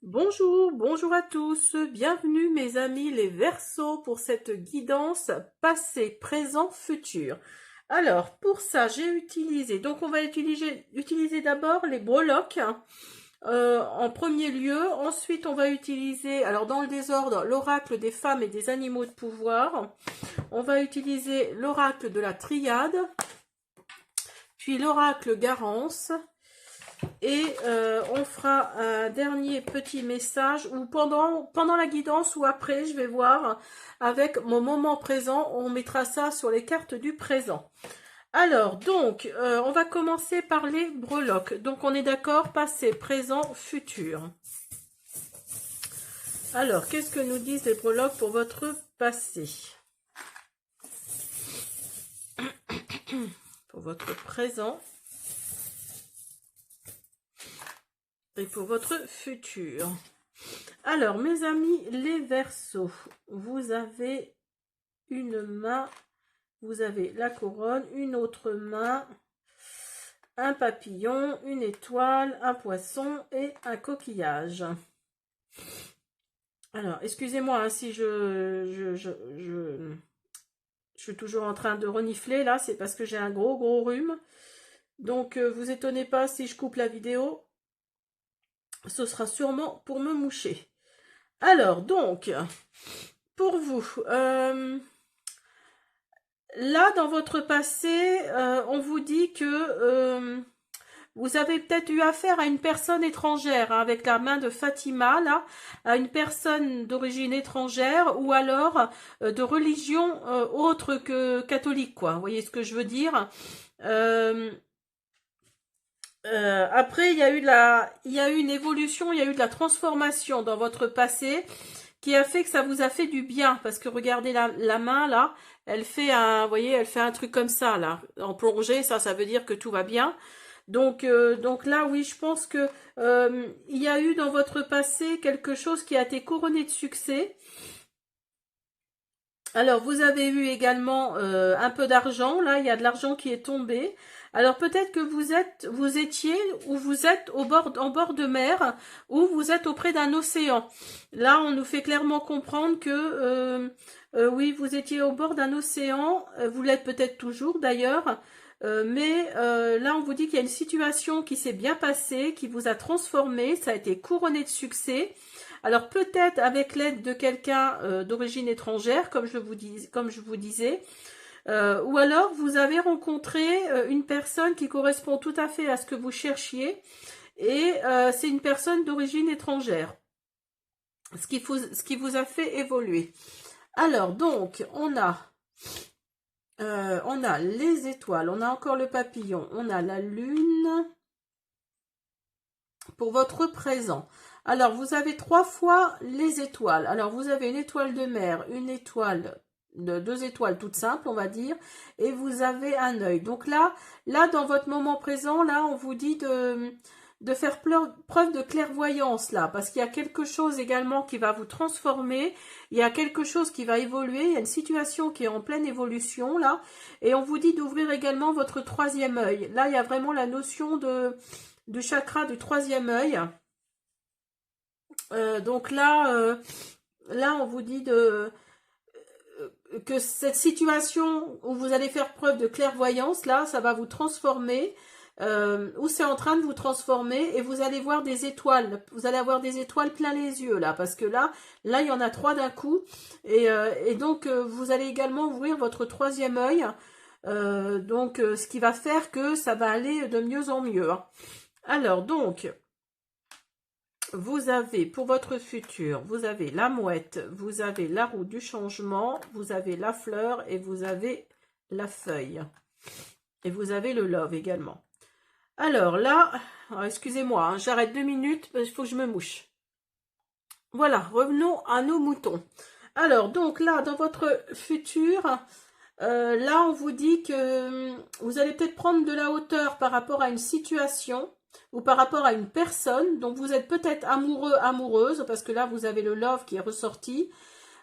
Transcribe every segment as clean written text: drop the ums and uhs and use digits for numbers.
Bonjour, bonjour à tous, bienvenue mes amis les Verseaux pour cette guidance passé, présent, futur. Alors pour ça j'ai utilisé, donc on va utiliser d'abord les breloques en premier lieu, ensuite on va utiliser, alors dans le désordre, l'oracle des femmes et des animaux de pouvoir, on va utiliser l'oracle de la triade, puis l'oracle Garance. Et on fera un dernier petit message ou pendant la guidance ou après, je vais voir avec mon moment présent, on mettra ça sur les cartes du présent. Alors, donc, on va commencer par les breloques. Donc, on est d'accord, passé, présent, futur. Alors, qu'est-ce que nous disent les breloques pour votre passé? Pour votre présent. Et pour votre futur. Alors, mes amis, les Verseaux, vous avez une main, vous avez la couronne, une autre main, un papillon, une étoile, un poisson et un coquillage. Alors, excusez-moi hein, si je suis toujours en train de renifler, là, c'est parce que j'ai un gros rhume. Donc, vous étonnez pas si je coupe la vidéo. Ce sera sûrement pour me moucher. Alors, donc, pour vous, là, dans votre passé, on vous dit que vous avez peut-être eu affaire à une personne étrangère, hein, avec la main de Fatima, là, à une personne d'origine étrangère, ou alors de religion autre que catholique, quoi. Vous voyez ce que je veux dire? Après, il y a eu une évolution, il y a eu de la transformation dans votre passé qui a fait que ça vous a fait du bien. Parce que regardez la main là, elle fait vous voyez, elle fait un truc comme ça là, en plongée, ça veut dire que tout va bien. Donc là, oui, je pense que il y a eu dans votre passé quelque chose qui a été couronné de succès. Alors, vous avez eu également un peu d'argent. Là, il y a de l'argent qui est tombé. Alors, peut-être que vous étiez ou vous êtes en bord de mer ou vous êtes auprès d'un océan. Là, on nous fait clairement comprendre que oui, vous étiez au bord d'un océan. Vous l'êtes peut-être toujours d'ailleurs. Mais là, on vous dit qu'il y a une situation qui s'est bien passée, qui vous a transformé. Ça a été couronné de succès. Alors peut-être avec l'aide de quelqu'un d'origine étrangère, comme je vous disais, ou alors vous avez rencontré une personne qui correspond tout à fait à ce que vous cherchiez, et c'est une personne d'origine étrangère, ce qui vous a fait évoluer. Alors donc, on a les étoiles, on a encore le papillon, on a la lune pour votre présent. Alors, vous avez 3 fois les étoiles. Alors, vous avez une étoile de mer, une étoile, deux étoiles toutes simples, on va dire, et vous avez un œil. Donc là, dans votre moment présent, là, on vous dit de faire preuve de clairvoyance, là, parce qu'il y a quelque chose également qui va vous transformer, il y a quelque chose qui va évoluer, il y a une situation qui est en pleine évolution, là, et on vous dit d'ouvrir également votre 3e œil. Là, il y a vraiment la notion du chakra du 3e œil. Donc là, on vous dit que cette situation où vous allez faire preuve de clairvoyance, là, ça va vous transformer, ou c'est en train de vous transformer, et vous allez voir des étoiles. Vous allez avoir des étoiles plein les yeux, là, parce que là, il y en a 3 d'un coup, et donc vous allez également ouvrir votre 3e œil, donc ce qui va faire que ça va aller de mieux en mieux. Hein. Alors, donc, vous avez, pour votre futur, vous avez la mouette, vous avez la roue du changement, vous avez la fleur et vous avez la feuille. Et vous avez le love également. Alors là, excusez-moi, hein, j'arrête 2 minutes, il faut que je me mouche. Voilà, revenons à nos moutons. Alors, donc là, dans votre futur, là, on vous dit que vous allez peut-être prendre de la hauteur par rapport à une situation ou par rapport à une personne, donc vous êtes peut-être amoureux, amoureuse, parce que là, vous avez le love qui est ressorti.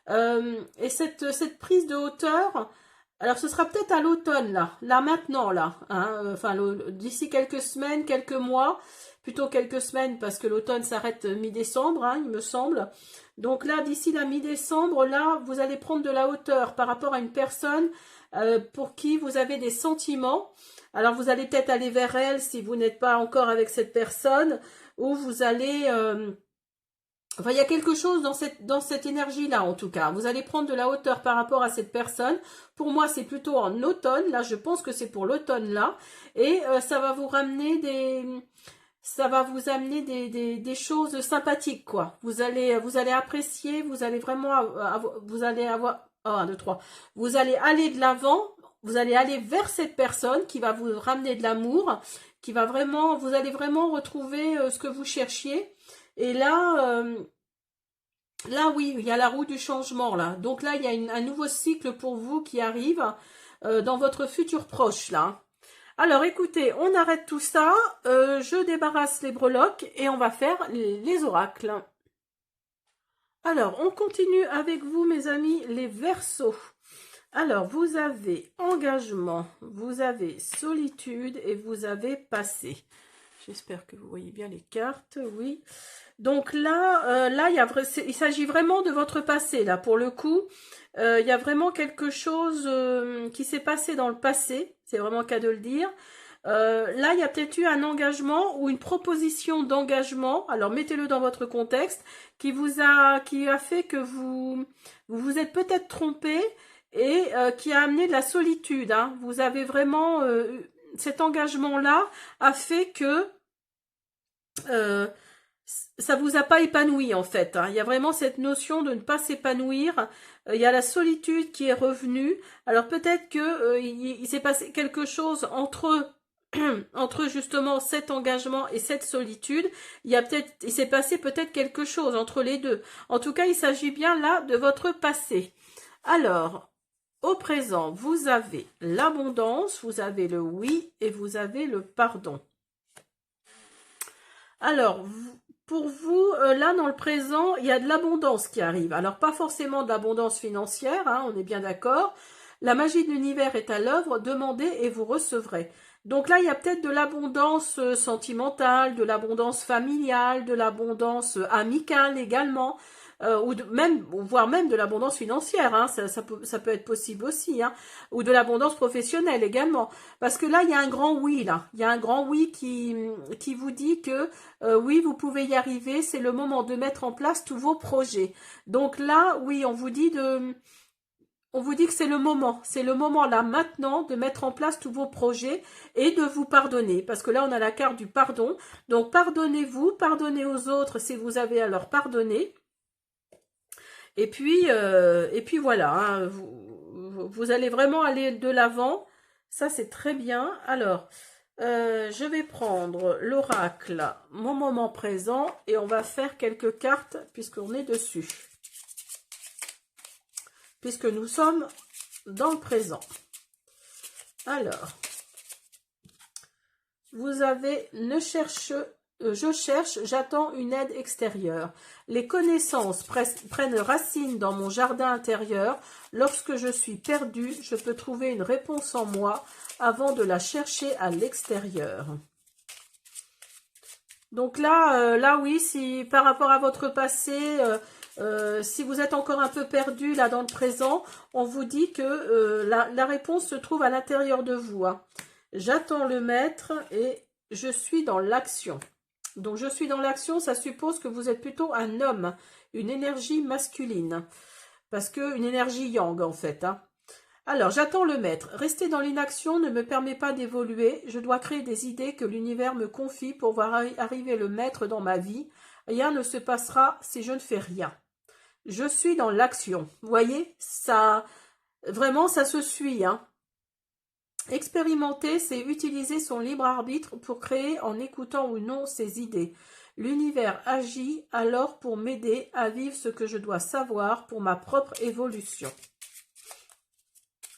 Et cette prise de hauteur, alors ce sera peut-être à l'automne, là maintenant, là, hein, enfin, d'ici quelques semaines, quelques mois, plutôt quelques semaines parce que l'automne s'arrête mi-décembre, hein, il me semble. Donc là, d'ici la mi-décembre, là, vous allez prendre de la hauteur par rapport à une personne pour qui vous avez des sentiments. Alors vous allez peut-être aller vers elle si vous n'êtes pas encore avec cette personne, ou vous allez... Enfin, il y a quelque chose dans cette énergie-là, en tout cas. Vous allez prendre de la hauteur par rapport à cette personne. Pour moi, c'est plutôt en automne. Là, je pense que c'est pour l'automne, là. Et ça va vous ramener ça va vous amener des choses sympathiques, quoi. Vous allez apprécier, vous allez vraiment vous allez avoir... Oh, 1, 2, 3. Vous allez aller de l'avant, vous allez aller vers cette personne qui va vous ramener de l'amour, qui va vraiment... Vous allez vraiment retrouver ce que vous cherchiez. Et là, là oui, il y a la roue du changement là. Donc là, il y a un nouveau cycle pour vous qui arrive dans votre futur proche là. Alors écoutez, on arrête tout ça. Je débarrasse les breloques et on va faire les oracles. Alors, on continue avec vous mes amis, les Verseaux. Alors, vous avez engagement, vous avez solitude et vous avez passé. J'espère que vous voyez bien les cartes, oui. Donc là, il s'agit vraiment de votre passé, là, pour le coup. Il y a vraiment quelque chose qui s'est passé dans le passé, c'est vraiment le cas de le dire. Là, il y a peut-être eu un engagement ou une proposition d'engagement, alors mettez-le dans votre contexte, qui a fait que vous vous êtes peut-être trompé et qui a amené de la solitude. Hein. Vous avez vraiment... cet engagement-là a fait que ça vous a pas épanoui en fait. Hein. Il y a vraiment cette notion de ne pas s'épanouir. Il y a la solitude qui est revenue. Alors peut-être que il s'est passé quelque chose entre justement cet engagement et cette solitude. Il s'est passé peut-être quelque chose entre les deux. En tout cas, il s'agit bien là de votre passé. Alors, au présent, vous avez l'abondance, vous avez le oui et vous avez le pardon. Alors, pour vous, là, dans le présent, il y a de l'abondance qui arrive. Alors, pas forcément de l'abondance financière, hein, on est bien d'accord. La magie de l'univers est à l'œuvre, demandez et vous recevrez. Donc là, il y a peut-être de l'abondance sentimentale, de l'abondance familiale, de l'abondance amicale également. Voire même de l'abondance financière, hein, ça peut être possible aussi, hein, ou de l'abondance professionnelle également. Parce que là, il y a un grand oui, là. Il y a un grand oui qui vous dit que oui, vous pouvez y arriver, c'est le moment de mettre en place tous vos projets. Donc là, oui, on vous dit que c'est le moment là maintenant de mettre en place tous vos projets et de vous pardonner. Parce que là, on a la carte du pardon. Donc, pardonnez-vous, pardonnez aux autres si vous avez à leur pardonner. Et puis voilà, hein, vous allez vraiment aller de l'avant. Ça, c'est très bien. Alors, je vais prendre l'oracle, mon moment présent, et on va faire quelques cartes puisqu'on est dessus. Puisque nous sommes dans le présent. Alors, vous avez je cherche, j'attends une aide extérieure. Les connaissances prennent racine dans mon jardin intérieur. Lorsque je suis perdue, je peux trouver une réponse en moi avant de la chercher à l'extérieur. Donc là oui, si par rapport à votre passé, si vous êtes encore un peu perdu là dans le présent, on vous dit que la réponse se trouve à l'intérieur de vous. Hein. J'attends le maître et je suis dans l'action. Donc, je suis dans l'action, ça suppose que vous êtes plutôt un homme, une énergie masculine. Parce que une énergie yang, en fait. Hein. Alors, j'attends le maître. Rester dans l'inaction ne me permet pas d'évoluer. Je dois créer des idées que l'univers me confie pour voir arriver le maître dans ma vie. Rien ne se passera si je ne fais rien. Je suis dans l'action. Vous voyez, ça, vraiment, ça se suit, hein. Expérimenter, c'est utiliser son libre arbitre pour créer en écoutant ou non ses idées. L'univers agit alors pour m'aider à vivre ce que je dois savoir pour ma propre évolution.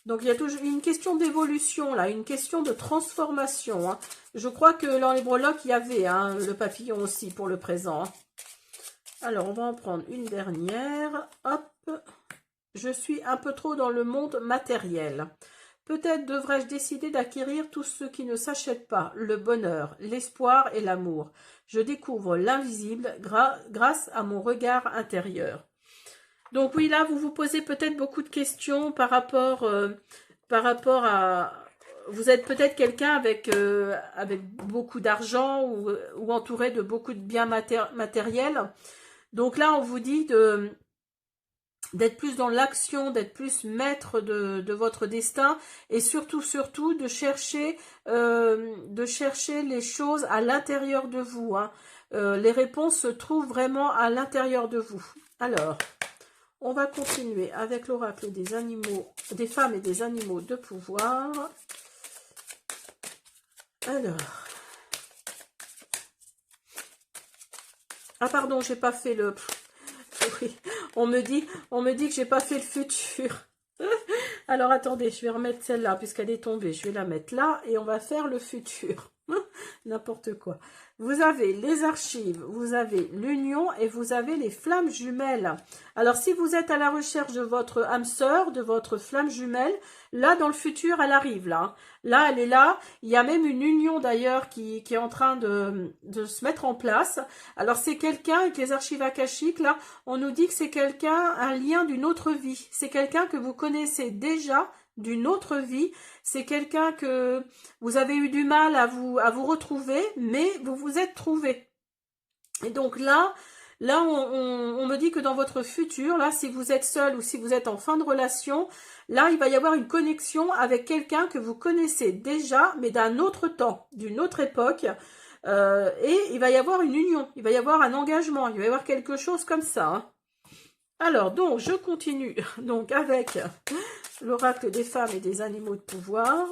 Donc il y a toujours une question d'évolution là, une question de transformation. Hein. Je crois que dans les breloques, il y avait hein, le papillon aussi pour le présent. Hein. Alors on va en prendre une dernière. Hop. Je suis un peu trop dans le monde matériel. Peut-être devrais-je décider d'acquérir tout ce qui ne s'achète pas, le bonheur, l'espoir et l'amour. Je découvre l'invisible grâce à mon regard intérieur. Donc oui, là, vous vous posez peut-être beaucoup de questions par rapport à... Vous êtes peut-être quelqu'un avec beaucoup d'argent ou entouré de beaucoup de biens matériels. Donc là, on vous dit d'être plus dans l'action, d'être plus maître de votre destin et surtout de chercher les choses à l'intérieur de vous. Hein. Les réponses se trouvent vraiment à l'intérieur de vous. Alors, on va continuer avec l'oracle des animaux, des femmes et des animaux de pouvoir. Alors, ah pardon, j'ai pas fait le... Oui, on me dit que j'ai pas fait le futur. Alors attendez, je vais remettre celle-là puisqu'elle est tombée. Je vais la mettre là et on va faire le futur. N'importe quoi. Vous avez les archives, vous avez l'union et vous avez les flammes jumelles. Alors si vous êtes à la recherche de votre âme sœur, de votre flamme jumelle, là dans le futur elle arrive là. Là elle est là. Il y a même une union d'ailleurs qui est en train de se mettre en place. Alors c'est quelqu'un avec les archives akashiques là, on nous dit que c'est quelqu'un, un lien d'une autre vie. C'est quelqu'un que vous connaissez déjà d'une autre vie. C'est quelqu'un que vous avez eu du mal à vous retrouver, mais vous vous êtes trouvé. Et donc là on me dit que dans votre futur, là, si vous êtes seul ou si vous êtes en fin de relation, là, il va y avoir une connexion avec quelqu'un que vous connaissez déjà, mais d'un autre temps, d'une autre époque. Et il va y avoir une union, il va y avoir un engagement, il va y avoir quelque chose comme ça. Hein. Alors, donc, je continue donc avec l'oracle des femmes et des animaux de pouvoir.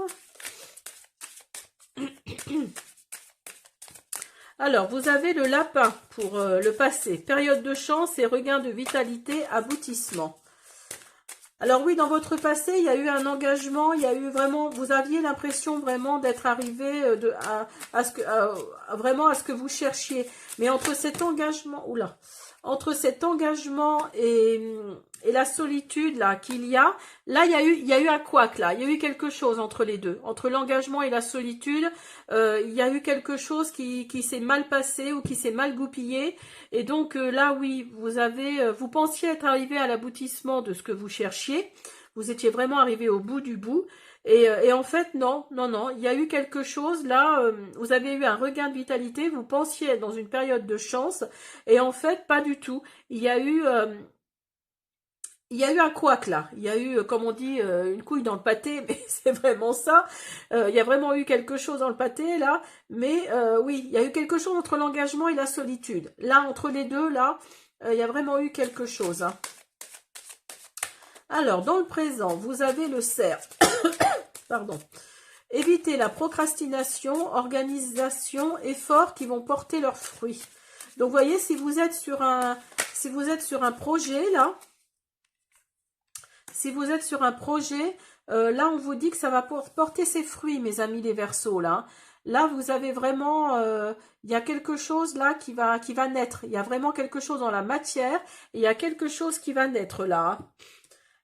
Alors, vous avez le lapin pour le passé. Période de chance et regain de vitalité, aboutissement. Alors oui, dans votre passé, il y a eu un engagement, il y a eu vraiment, vous aviez l'impression vraiment d'être arrivé vraiment à ce que vous cherchiez. Mais entre cet engagement, et la solitude là qu'il y a, là il y a eu un couac là, il y a eu quelque chose entre les deux, entre l'engagement et la solitude, il y a eu quelque chose qui s'est mal passé ou qui s'est mal goupillé, et donc là oui, vous pensiez être arrivé à l'aboutissement de ce que vous cherchiez, vous étiez vraiment arrivé au bout du bout. Et en fait, non, il y a eu quelque chose, là, vous avez eu un regain de vitalité, vous pensiez être dans une période de chance, et en fait, pas du tout. Il y a eu un couac là, il y a eu, comme on dit, une couille dans le pâté, mais c'est vraiment ça. Il y a vraiment eu quelque chose dans le pâté là, mais oui, il y a eu quelque chose entre l'engagement et la solitude. Là, entre les deux, là, il y a vraiment eu quelque chose. Hein. Alors, dans le présent, vous avez le cerf. Pardon. Évitez la procrastination, organisation, efforts qui vont porter leurs fruits. Donc, vous voyez, si vous êtes sur un projet, là, là, on vous dit que ça va porter ses fruits, mes amis les Verseaux, là. Là, vous avez vraiment, il y a quelque chose là qui va naître. Il y a vraiment quelque chose dans la matière, et il y a quelque chose qui va naître là.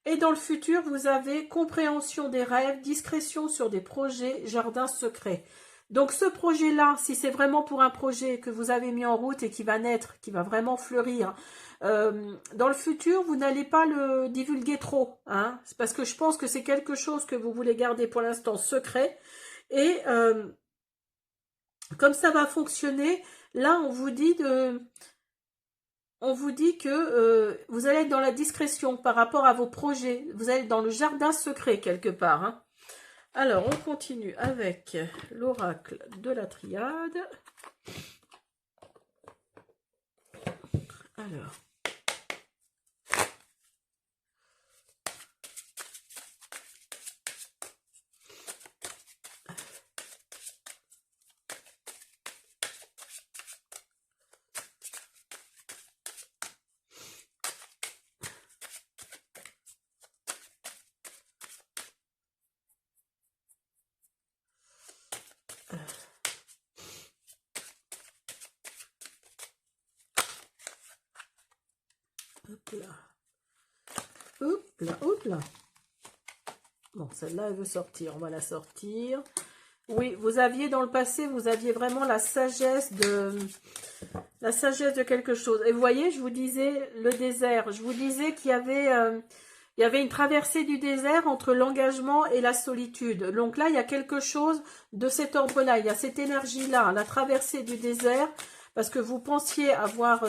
Et dans le futur, vous avez compréhension des rêves, discrétion sur des projets, jardin secret. Donc ce projet-là, si c'est vraiment pour un projet que vous avez mis en route et qui va naître, qui va vraiment fleurir, dans le futur, vous n'allez pas le divulguer trop. Hein, c'est parce que je pense que c'est quelque chose que vous voulez garder pour l'instant secret. Et comme ça va fonctionner, là on vous dit que vous allez être dans la discrétion par rapport à vos projets. Vous allez être dans le jardin secret quelque part. Hein. Alors, on continue avec l'oracle de la triade. Alors. Hop là. Hop là, hop là. Bon, celle-là, elle veut sortir. On va la sortir. Oui, vous aviez dans le passé, vous aviez vraiment la sagesse de quelque chose. Et vous voyez, je vous disais le désert. Je vous disais qu'il y avait une traversée du désert entre l'engagement et la solitude. Donc là, il y a quelque chose de cet ordre-là. Il y a cette énergie-là, la traversée du désert, parce que vous pensiez avoir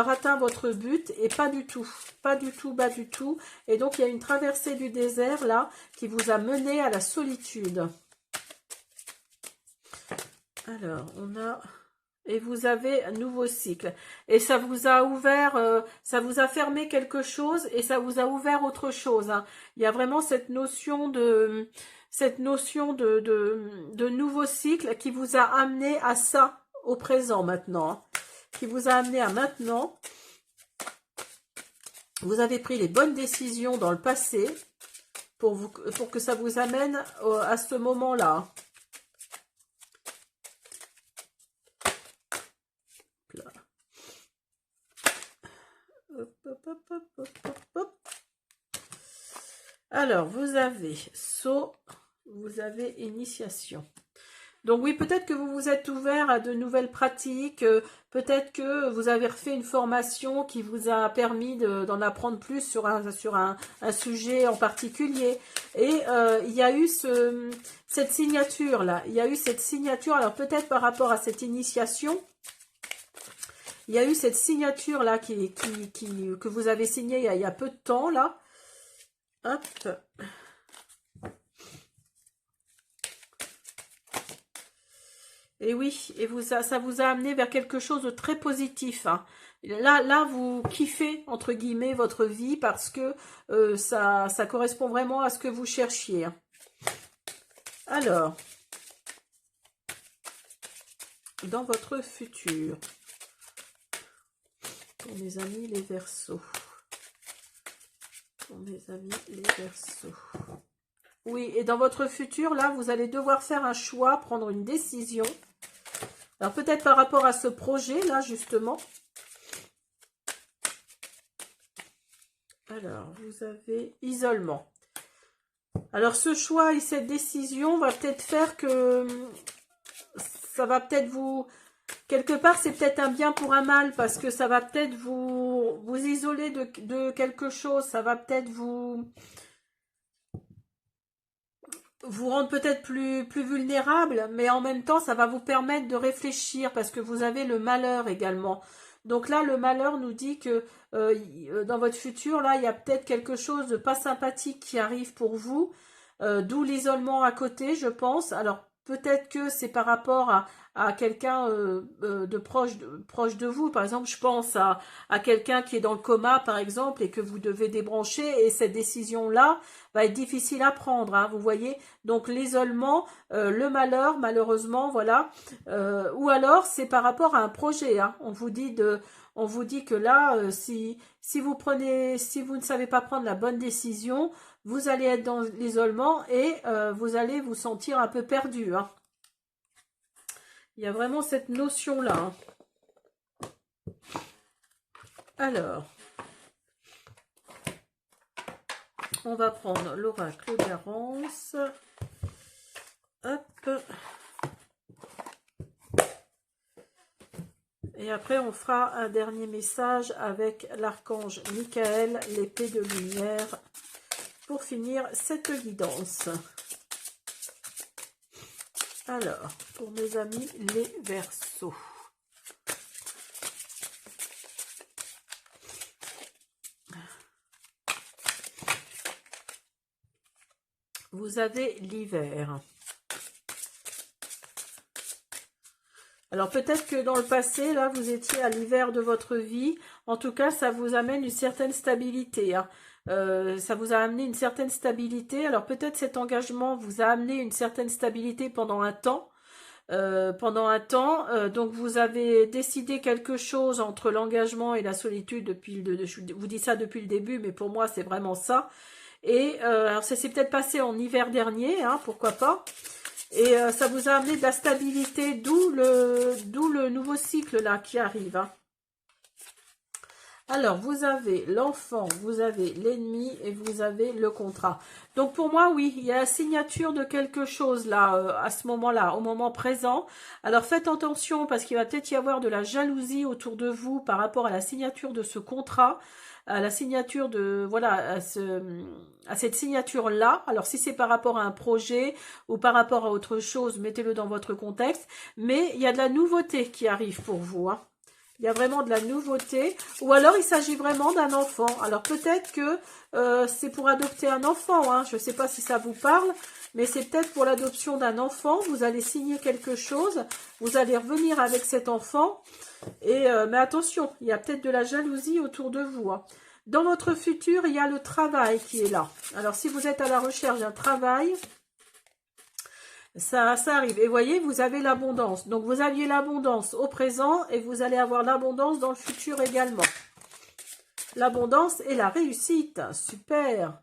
atteint votre but, et pas du tout. Pas du tout, pas du tout. Et donc, il y a une traversée du désert, là, qui vous a mené à la solitude. Alors, on a... Et vous avez un nouveau cycle. Et ça vous a ouvert, ça vous a fermé quelque chose et ça vous a ouvert autre chose. Hein. Il y a vraiment cette notion de nouveau cycle qui vous a amené à ça, au présent maintenant. Hein. Qui vous a amené à maintenant. Vous avez pris les bonnes décisions dans le passé pour que ça vous amène à ce moment-là. Alors, vous avez saut, vous avez initiation. Donc oui, peut-être que vous vous êtes ouvert à de nouvelles pratiques, peut-être que vous avez refait une formation qui vous a permis d'en apprendre plus sur un sujet en particulier. Et il y a eu cette signature-là, il y a eu cette signature, alors peut-être par rapport à cette initiation, il y a eu cette signature-là que vous avez signée il y a peu de temps, là. Hop. Et oui, et ça vous a amené vers quelque chose de très positif. Hein. Là, vous kiffez, entre guillemets, votre vie parce que ça correspond vraiment à ce que vous cherchiez. Hein. Alors, dans votre futur, pour mes amis les Verseaux. Pour mes amis les Verseaux. Oui, et dans votre futur, là, vous allez devoir faire un choix, prendre une décision. Alors, peut-être par rapport à ce projet, là, justement. Alors, vous avez isolement. Alors, ce choix et cette décision va peut-être faire que ça va peut-être vous... Quelque part, c'est peut-être un bien pour un mal, parce que ça va peut-être vous isoler de quelque chose. Ça va peut-être vous rendre peut-être plus vulnérable, mais en même temps, ça va vous permettre de réfléchir, parce que vous avez le malheur également. Donc là, le malheur nous dit que dans votre futur, là, il y a peut-être quelque chose de pas sympathique qui arrive pour vous, d'où l'isolement à côté, je pense. Alors, peut-être que c'est par rapport à quelqu'un de proche de vous. Par exemple, je pense à quelqu'un qui est dans le coma, par exemple, et que vous devez débrancher, et cette décision-là va être difficile à prendre, hein, vous voyez. Donc, l'isolement, le malheur, malheureusement, voilà. Ou alors, c'est par rapport à un projet, hein. On vous dit que là, si vous ne savez pas prendre la bonne décision, vous allez être dans l'isolement et vous allez vous sentir un peu perdu. Hein. Il y a vraiment cette notion-là. Hein. Alors, on va prendre l'oracle Garance. Hop. Et après, on fera un dernier message avec l'archange Michael, l'épée de lumière, pour finir cette guidance. Alors, pour mes amis les Verseaux. Vous avez l'hiver. Alors peut-être que dans le passé, là, vous étiez à l'hiver de votre vie. En tout cas, ça vous amène une certaine stabilité. Hein. Ça vous a amené une certaine stabilité. Alors peut-être cet engagement vous a amené une certaine stabilité pendant un temps. Donc vous avez décidé quelque chose entre l'engagement et la solitude je vous dis ça depuis le début, mais pour moi c'est vraiment ça. Et alors ça s'est peut-être passé en hiver dernier, hein, pourquoi pas. Et ça vous a amené de la stabilité, d'où le nouveau cycle là qui arrive. Hein. Alors, vous avez l'enfant, vous avez l'ennemi et vous avez le contrat. Donc, pour moi, oui, il y a la signature de quelque chose là, à ce moment-là, au moment présent. Alors, faites attention parce qu'il va peut-être y avoir de la jalousie autour de vous par rapport à la signature de ce contrat, à la signature de, voilà, à cette signature-là. Alors, si c'est par rapport à un projet ou par rapport à autre chose, mettez-le dans votre contexte. Mais il y a de la nouveauté qui arrive pour vous, hein. Il y a vraiment de la nouveauté. Ou alors, il s'agit vraiment d'un enfant. Alors, peut-être que c'est pour adopter un enfant, hein. Je ne sais pas si ça vous parle, mais c'est peut-être pour l'adoption d'un enfant. Vous allez signer quelque chose. Vous allez revenir avec cet enfant. Et mais attention, il y a peut-être de la jalousie autour de vous, hein. Dans votre futur, il y a le travail qui est là. Alors, si vous êtes à la recherche d'un travail... Ça arrive. Et voyez, vous avez l'abondance. Donc, vous aviez l'abondance au présent et vous allez avoir l'abondance dans le futur également. L'abondance et la réussite. Super.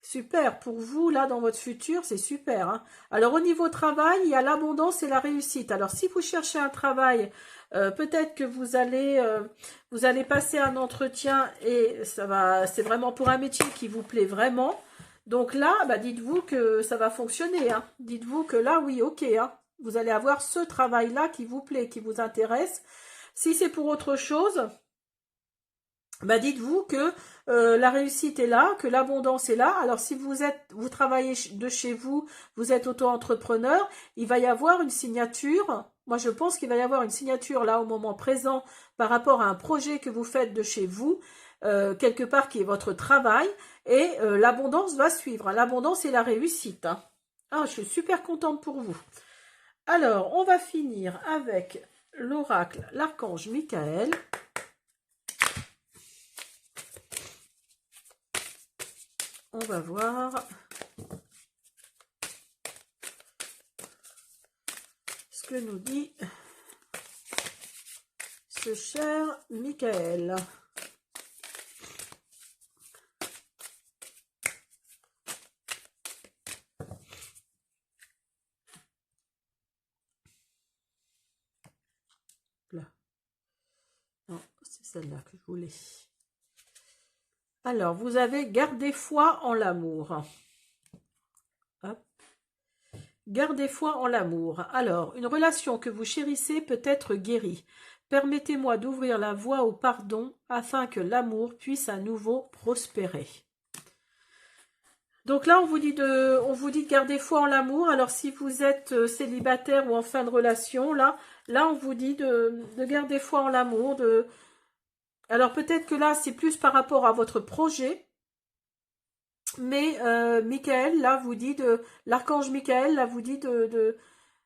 Super. Pour vous, là, dans votre futur, c'est super, hein. Alors, au niveau travail, il y a l'abondance et la réussite. Alors, si vous cherchez un travail, peut-être que vous allez passer un entretien et c'est vraiment pour un métier qui vous plaît vraiment. Donc là, bah dites-vous que ça va fonctionner, hein. Dites-vous que là, oui, ok, hein. Vous allez avoir ce travail-là qui vous plaît, qui vous intéresse. Si c'est pour autre chose, bah dites-vous que la réussite est là, que l'abondance est là. Alors si vous travaillez de chez vous, vous êtes auto-entrepreneur, il va y avoir une signature. Moi, je pense qu'il va y avoir une signature là au moment présent par rapport à un projet que vous faites de chez vous, quelque part qui est votre travail. Et l'abondance va suivre. L'abondance et la réussite, hein. Ah, je suis super contente pour vous. Alors, on va finir avec l'oracle, l'archange Michael. On va voir ce que nous dit ce cher Michael. Là. Non, c'est celle-là que je voulais. Alors, vous avez gardé foi en l'amour. Gardez foi en l'amour. Alors, une relation que vous chérissez peut être guérie. Permettez-moi d'ouvrir la voie au pardon afin que l'amour puisse à nouveau prospérer. Donc là, on vous dit de garder foi en l'amour. Alors, si vous êtes célibataire ou en fin de relation, là on vous dit de garder foi en l'amour. Alors, peut-être que là, c'est plus par rapport à votre projet. Mais Michael, là, vous dit l'archange Michael, là, vous dit de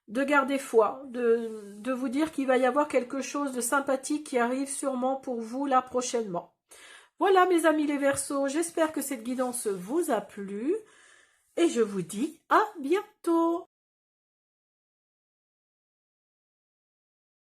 garder foi, de vous dire qu'il va y avoir quelque chose de sympathique qui arrive sûrement pour vous là prochainement. Voilà mes amis les Verseaux, j'espère que cette guidance vous a plu et je vous dis à bientôt.